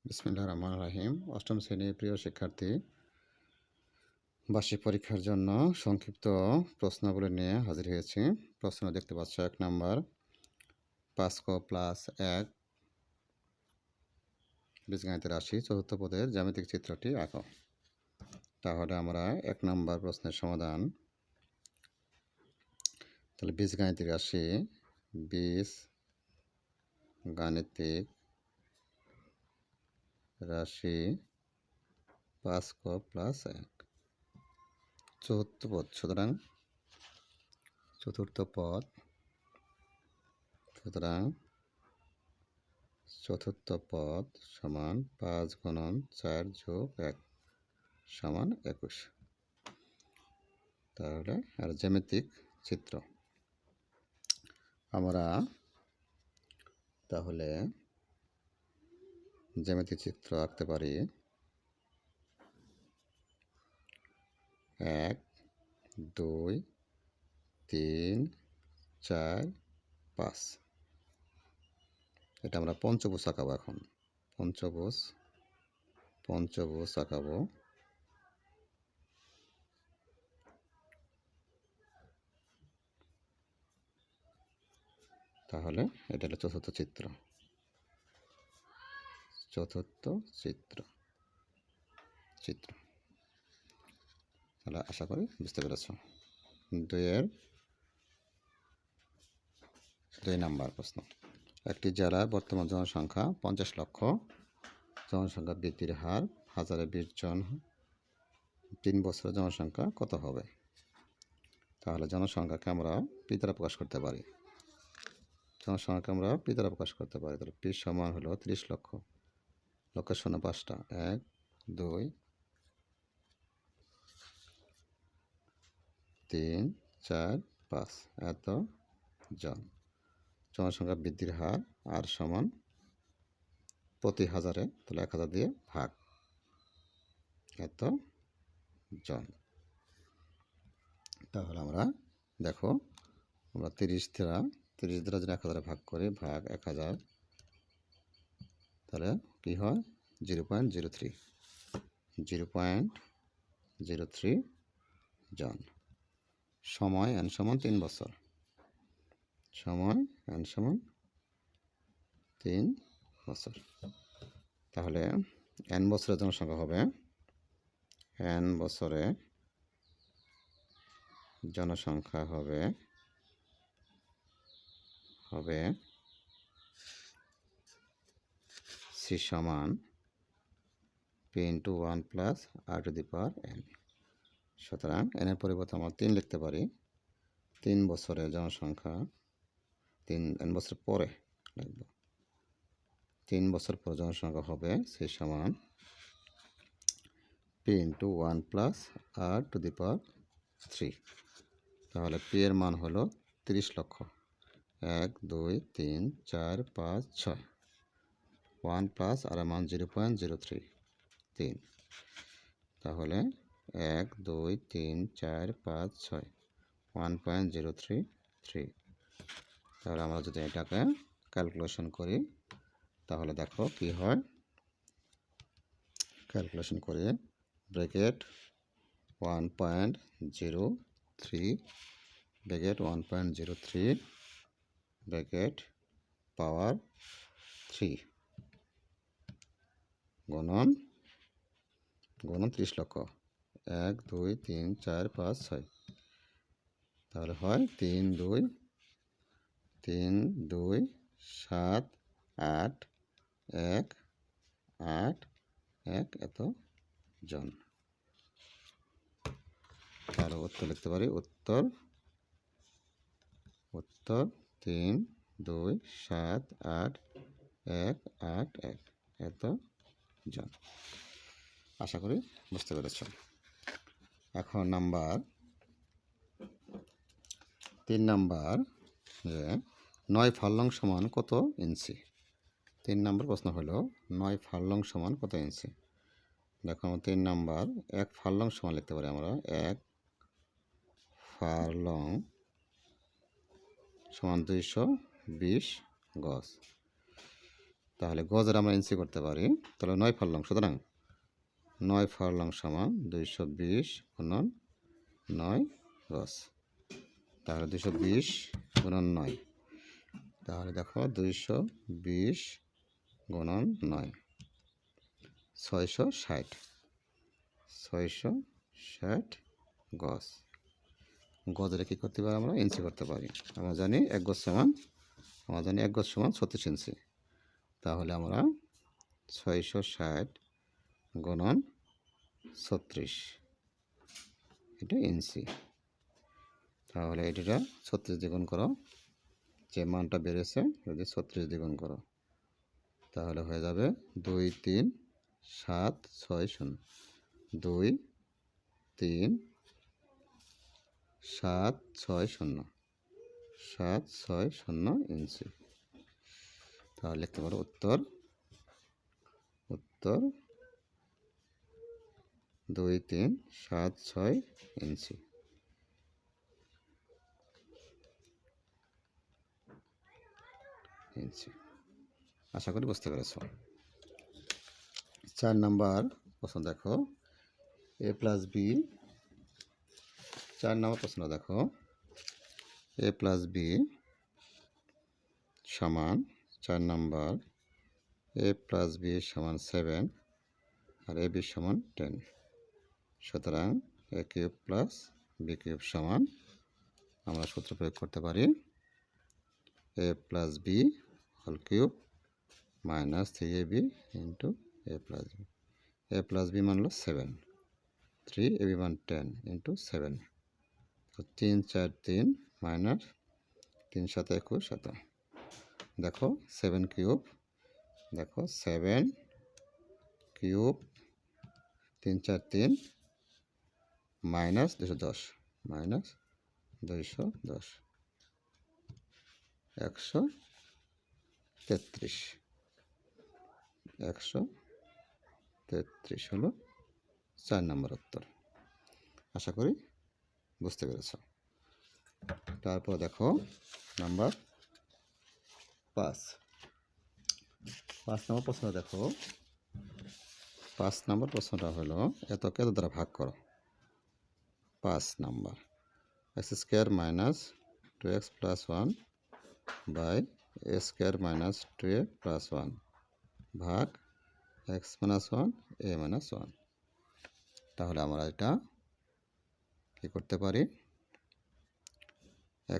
বিসমিল্লাহির রহমানির রহিম। অষ্টম শ্রেণীর প্রিয় শিক্ষার্থী, বার্ষিক পরীক্ষার জন্য সংক্ষিপ্ত প্রশ্নাবলী নিয়ে হাজির হয়েছি। প্রশ্ন দেখতে পাচ্ছ ১ নাম্বার, ৫ক প্লাস ১ বীজগণিতের রাশি চতুর্থ পদের জ্যামিতিক চিত্রটি আঁকো। তাহলে আমরা ১ নাম্বার প্রশ্নের সমাধান। তাহলে বীজগাণিতিক রাশি, বীজগাণিতিক রাশি ৫ক প্লাস ১ চতুর্থ পদ, সুতরাং চতুর্থ পদ, সুতরাং চতুর্থ পদ সমান ৫ গুণন ৪ যোগ ১ সমান ২১। তাহলে আর জ্যামিতিক চিত্র আমরা তাহলে জ্যামিতিক চিত্র আঁকতে পারি। ১ ২ ৩ ৪ ৫, এটা আমরা পঞ্চভুজ আঁকাবো। এখন পঞ্চভুজ আঁকাবো। তাহলে এটা হলো চতুর্থ চিত্র। তাহলে আশা করি বুঝতে পেরেছ। ২ নাম্বার প্রশ্ন, একটি জেলার বর্তমান জনসংখ্যা ৫০ লক্ষ। জনসংখ্যা বৃদ্ধির হার 1020 জন। ৩ বছরে জনসংখ্যা কত হবে? তাহলে জনসংখ্যাকে আমরা পি দ্বারা প্রকাশ করতে পারি। তাহলে পি সমান হলো 30 লক্ষ। লক্ষের শূন্য 5টা, ১ ২ ৩ ৪ ৫, এত জন। জনসংখ্যা বৃদ্ধির হার আর সমান প্রতি হাজারে, তাহলে 1000 দিয়ে ভাগ, এত জন। তাহলে আমরা দেখো, আমরা 30 দ্বারা যদি 1000 ভাগ করি, ভাগ 1000, তাহলে কী হয়? 0.03 জন। সময় n সমান 3 বছর। তাহলে n বছরের জনসংখ্যা হবে, n বছরে জনসংখ্যা হবে c সমান p × 1 + r⁴n। সুতরাং n এর পরিবর্তে আমরা 3 লিখতে পারি। 3 বছরের জনসংখ্যা, n বছর পরে লিখব। 3 বছর পর জনসংখ্যা হবে c সমান p × 1 + r⁴। তাহলে p এর মান হলো 30 লক্ষ। 1 2 3 4 5 6, 1 প্লাস আর মান 0.033। তাহলে 1 2 3 4 5 6, 1.033। তাহলে আমরা যদি এটাকে ক্যালকুলেশন করি, তাহলে দেখো কি হয়। ক্যালকুলেশন করে ব্র্যাকেট 1.03, ব্র্যাকেট 1.03, ব্র্যাকেট পাওয়ার 3 গুণন 30 লক্ষ। 1 2 3 4 5 6, তাহলে হয় 3 2 7 8 1 8 1, এত জন। তাহলে উত্তর লিখতে পারি, উত্তর 3 2 7 8 1 8 1, এত জন। আশা করি বুঝতে পেরেছ। এখন 3 নাম্বার, যে 9 ফার্লং সমান কত ইঞ্চি? 3 নাম্বার প্রশ্ন হলো 9 ফার্লং সমান কত ইঞ্চি? দেখো 3 নাম্বার, 1 ফার্লং সমান লিখতে পারি আমরা। 1 ফার্লং সমান 220 গজ। তাহলে গজের আমরা এনসি করতে পারি। তাহলে 9 ফারলং, সুতরাং 9 ফারলং সমান 220 গুণন 9 গজ। তাহলে 220 গুণন 9, তাহলে দেখো 220 গুণন 9 660, 660 গজ। গজের কী করতে পারি আমরা? ইঞ্চি করতে পারি। আমরা জানি 1 গজ সমান 36 ইঞ্চি। তাহলে আমরা 660 গুণন 36, এটা ইঞ্চি। তাহলে এটা 36 দিয়ে গুণ করো, যে মানটা বেড়েছে যদি 36 দিয়ে গুণ করো তাহলে হয়ে যাবে 2 3 7 6 0, 2 3 7 6 0, 7 6 0 ইঞ্চি। তাহলে লিখতে পারো উত্তর 2 3 7 6 ইঞ্চি। আশা করি বুঝতে পেরেছ। 4 নাম্বার প্রশ্ন দেখো, a প্লাস বি। 4 নাম্বার প্রশ্ন দেখো, a প্লাস বি সমান 4 নাম্বার a প্লাস বি সমান 7 আর a b সমান 10। সুতরাং a cube plus B cube সমান, আমরা সূত্র প্রয়োগ করতে পারি a plus B whole cube minus 3ab into a plus B. a plus B মান হলো 7, 3ab মান 10 ইন্টু 7, তো 3 4 3 মাইনাস 3 7 21। দেখো 7 কিউব, দেখো 7 কিউব 3 4 3 মাইনাস 210, মাইনাস 210, 133, 133 হলো 4 নম্বর উত্তর। আশা করি বুঝতে পেরেছ। তারপর দেখো নাম্বার 5 নম্বর প্রশ্ন দেখো। 5 নম্বর প্রশ্নটা হলো এতকে এত দ্বারা ভাগ করো। 5 number x square minus 2x plus 1 by a square minus 2a plus 1 ভাগ x মাইনাস 1 a মাইনাস 1। তাহলে আমরা এটা কি করতে পারি?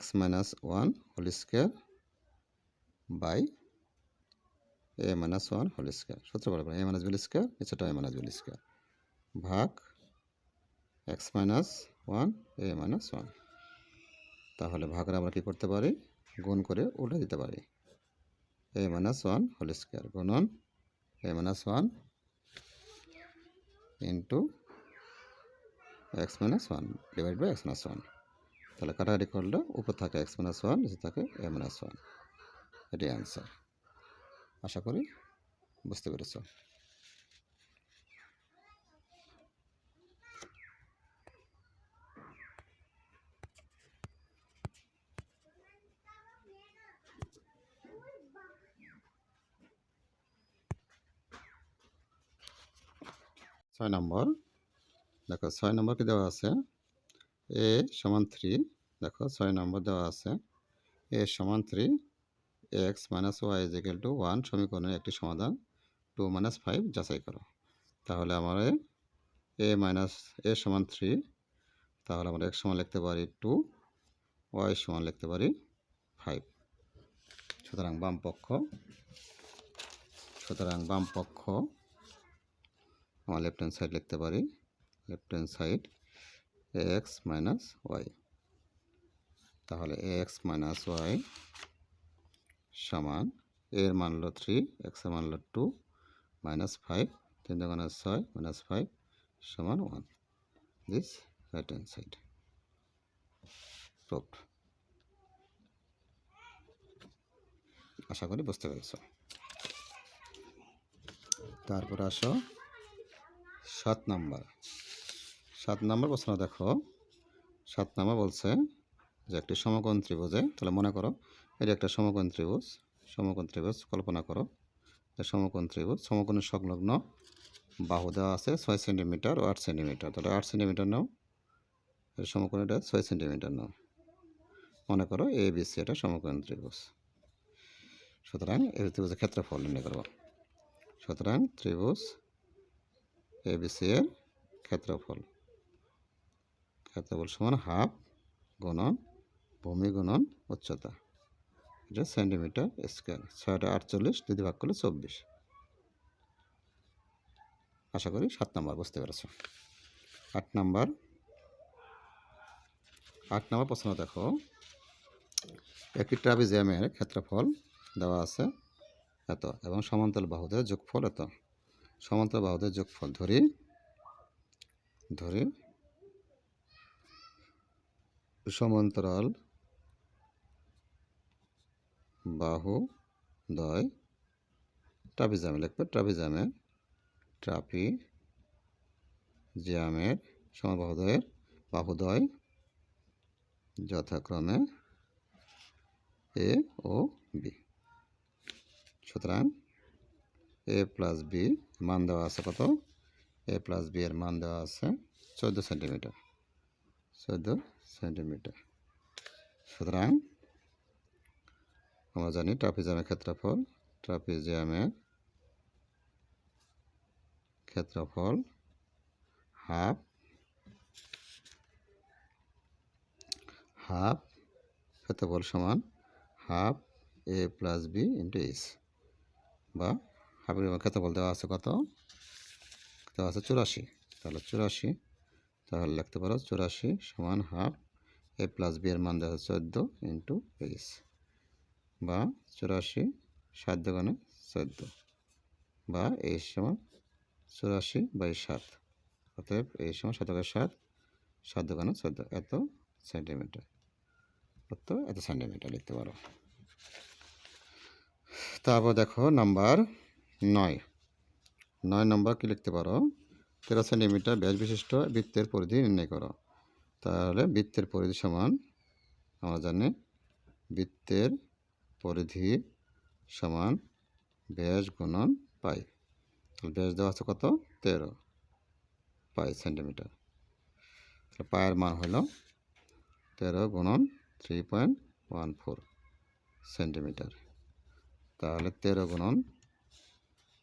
x minus 1 whole square by a minus 1 whole square, সূত্র বলে a মাইনাস বি স্কোয়ার, নিচেটা a মাইনাস বি স্কোয়ার ভাগ x মাইনাস 1 a মাইনাস 1। তাহলে ভাগের আমরা কি করতে পারি? গুণ করে উল্টে দিতে পারি। a মাইনাস 1 হোল স্কোয়ার গুণন a minus 1 into x minus 1 divide by x minus 1। তাহলে কাটাকাটি করলে উপর থাকে x মাইনাস 1, নিচে থাকে a মাইনাস 1। এটাই অ্যান্সার। আশা করি বুঝতে পেরেছ। ছয় নম্বর দেখো, 6 নম্বর কি দেওয়া আছে? a সমান 3। দেখো 6 নম্বর দেওয়া আছে a সমান 3, x minus Y is equal to 1 সমীকরণের একটি সমাধান 2 মাইনাস 5 যাচাই করো। তাহলে আমার a মাইনাস a সমান 3, তাহলে আমরা x সমান লিখতে পারি 2, y সমান লিখতে পারি 5। সুতরাং বাম পক্ষ আমার লেফট হ্যান্ড সাইড লিখতে পারি, left hand side ax minus Y. তাহলে ax মাইনাস ওয়াই সমান এর মান হলো 3, x এর মান হলো 2 মাইনাস 5, 3 দুগুণে 6 মাইনাস 5 সমান 1। This right hand side proofed. আশা করি বুঝতে পেরেছ। তারপর আসো 7 নাম্বার প্রশ্ন দেখো। 7 নাম্বার বলছে যে একটি সমকোণ ত্রিভুজে, তাহলে মনে করো এটা একটা সমকোণ ত্রিভুজ কল্পনা করো। সমকোণ ত্রিভুজ, সমকোণের সংলগ্ন বাহু দেওয়া আছে 6 সেন্টিমিটার ও 8 সেন্টিমিটার। তাহলে 8 সেন্টিমিটার নাও, এর সমকোণ এটা 6 সেন্টিমিটার নাও। মনে করো এ বি সি এটা সমকোণ ত্রিভুজ। সুতরাং এই ত্রিভুজের ক্ষেত্রফল নির্ণয় করব। সুতরাং ত্রিভুজ এ বি সি এর ক্ষেত্রফল সমান হাফ গুণন ভূমি গুণন উচ্চতা, এটা সেন্টিমিটার স্কোয়ার। 6টা 48 যদি ভাগ করলে 24। আশা করি 7 নাম্বার বুঝতে পেরেছ। 8 নাম্বার প্রশ্ন দেখো, একটি ট্রাপিজিয়ামের ক্ষেত্রফল দেওয়া আছে এত এবং সমান্তরাল বাহুদের যোগফল এত। সমান্তরাল বাহুদের যোগফল ধরি সমান্তরাল বাহু দ্বয় ট্রাপিজিয়ামে লিখবে, ট্রাপিজিয়ামের সমবাহুদ্বয়ের বাহুদ্বয় যথাক্রমে এ ও বি। সুতরাং এ প্লাস বি মান দেওয়া আছে কত? এ প্লাস বি এর মান দেওয়া আছে 14 সেন্টিমিটার। সুতরাং আমরা জানি ট্রাপিজিয়ামের ক্ষেত্রফল হাফ ক্ষেত্রফল সমান হাফ এ প্লাস বি ইন্টু এইচ, বা হাফের ক্ষেত্রফল দেওয়া আছে কত? দেওয়া আছে 84। তাহলে লিখতে পারো 84 সমান হাফ এ প্লাস বি এর মান দেওয়া আছে 14 ইন্টু এইচ, বা 84 7 দোকানে 14, বা এইচ সমান 84/7। অতএব এইচ সমান 7 দোকানে 7, 7 দোকানে 14, এত সেন্টিমিটার লিখতে পারো। তারপর দেখো নাম্বার 9 নম্বর কি লিখতে পারো? 13 সেন্টিমিটার ব্যাস বিশিষ্ট বৃত্তের পরিধি নির্ণয় করো। তাহলে বৃত্তের পরিধি সমান, আমরা জানি বৃত্তের পরিধি সমান ব্যাস গুণন পাই। ব্যাস দেওয়া আছে কত? 13 পাই সেন্টিমিটার। পায়ের মান হলো 13 গুণন 3.14 সেন্টিমিটার। তাহলে 13 গুণন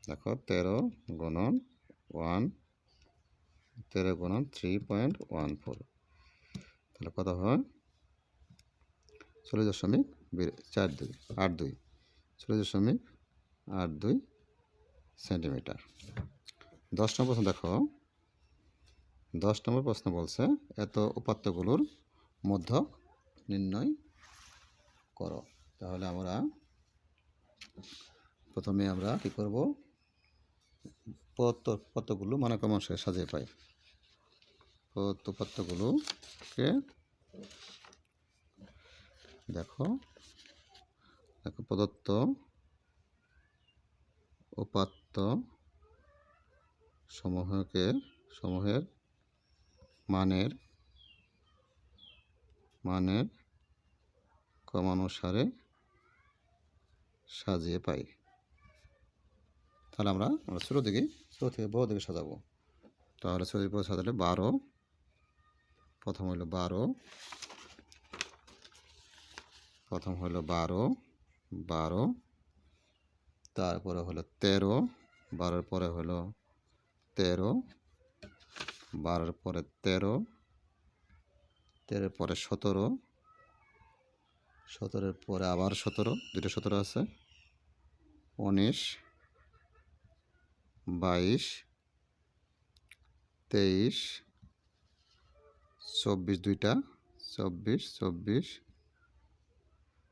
3.14, তাহলে কত হয়? 40.82 সেন্টিমিটার। 10 নম্বর প্রশ্ন দেখো, 10 নম্বর প্রশ্ন বলছে এত উপাত্তগুলোর মধ্যক নির্ণয় করো। তাহলে আমরা প্রথমে কি করব? উপাত্তগুলো মানে কেমন সাজিয়ে পাই। উপাত্তগুলোকে দেখো প্রদত্ত উপাত্ত সমূহের মানের ক্রমানুসারে সাজিয়ে পাই। তাহলে আমরা ছোট থেকে বড় দিকে সাজাবো। তাহলে ছোট থেকে সাজালে 12, প্রথম হলো 12, তারপরে হলো 13, 12 পরে হলো 13, 12 পরে 13, 13 পরে 17, 17 পরে আবার 17, দুটো 17 আছে, 19, 22, 23, 24 দুইটা, 24,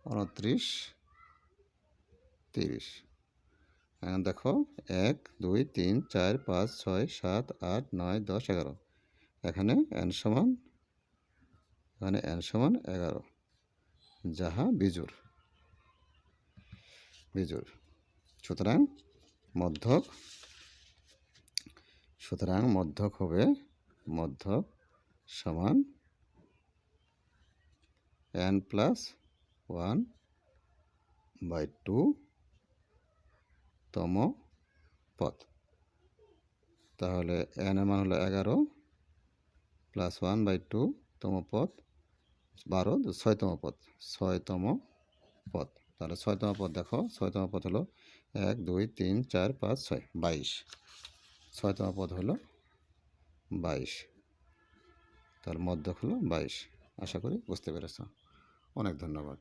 29, 30। এখন দেখো 1, 2, 3, 4, 5, 6, 7, 8, 9, 10, 11। এখানে n সমান 11, যাহা বিজোড়। সুতরাং মধ্যক হবে সমান n+1/2 তম পদ। তাহলে n এর মান হলো 11 প্লাস 1/2 তম পদ 12 6তম পদ 6তম পদ। তাহলে 6তম পদ দেখো, 6তম পদ হলো 1 2 3 4 5 6 22। 6তম পদ হলো 22। তার মধ্যক হলো 22। আশা করি বুঝতে পেরেছ। অনেক ধন্যবাদ।